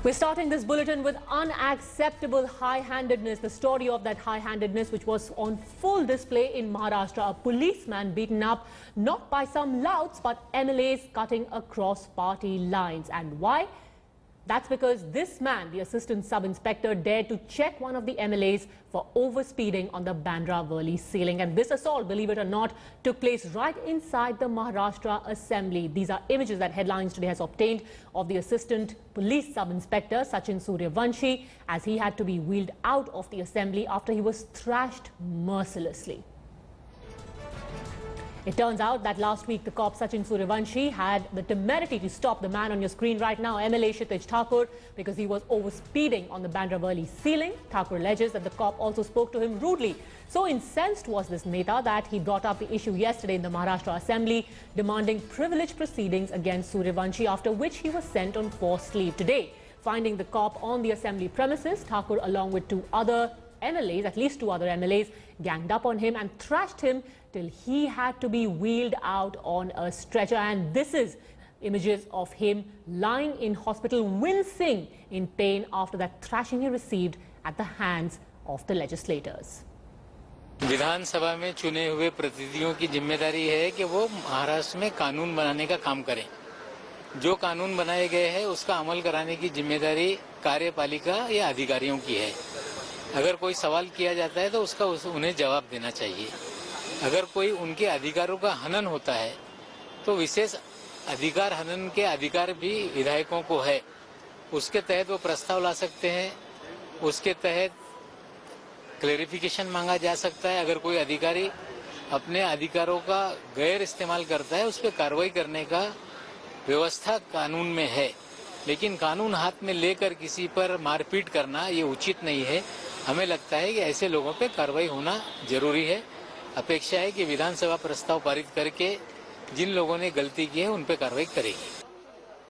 We're starting this bulletin with unacceptable high-handedness. The story of that high-handedness which was on full display in Maharashtra. A policeman beaten up not by some louts but MLAs cutting across party lines. And why? That's because this man, the assistant sub-inspector, dared to check one of the MLAs for overspeeding on the Bandra Worli ceiling. And this assault, believe it or not, took place right inside the Maharashtra Assembly. These are images that Headlines today has obtained of the assistant police sub-inspector Sachin Suryavanshi as he had to be wheeled out of the assembly after he was thrashed mercilessly. It turns out that last week the cop Sachin Suryavanshi had the temerity to stop the man on your screen right now, MLA Kshitij Thakur, because he was overspeeding on the Bandra Worli ceiling. Thakur alleges that the cop also spoke to him rudely. So incensed was this Neta that he brought up the issue yesterday in the Maharashtra Assembly, demanding privileged proceedings against Suryavanshi, after which he was sent on forced leave. Today, finding the cop on the assembly premises, Thakur along with at least two other MLAs, ganged up on him and thrashed him till he had to be wheeled out on a stretcher. And this is images of him lying in hospital, wincing in pain after that thrashing he received at the hands of the legislators. विधानसभा में चुने हुए प्रतिनिधियों की जिम्मेदारी है कि वो महाराष्ट्र में कानून बनाने का काम करें। जो कानून बनाए गए हैं उसका अमल कराने की जिम्मेदारी कार्यपालिका या अधिकारियों की है। अगर कोई सवाल किया जाता है तो उसका उन्हें जवाब देना चाहिए। अगर कोई उनके अधिकारों का हनन होता है तो विशेष अधिकार हनन के अधिकार भी विधायकों को है। उसके तहत वो प्रस्ताव ला सकते हैं, उसके तहत क्लैरिफिकेशन मांगा जा सकता है। अगर कोई अधिकारी अपने अधिकारों का गैर इस्तेमाल करता है उस पर कार्रवाई करने का व्यवस्था कानून में है, लेकिन कानून हाथ में लेकर किसी पर मारपीट करना ये उचित नहीं है। हमें लगता है कि ऐसे लोगों पे कार्रवाई होना जरूरी है। अपेक्षा है कि विधानसभा प्रस्ताव पारित करके जिन लोगों ने गलती की है उन पे कार्रवाई करेगी।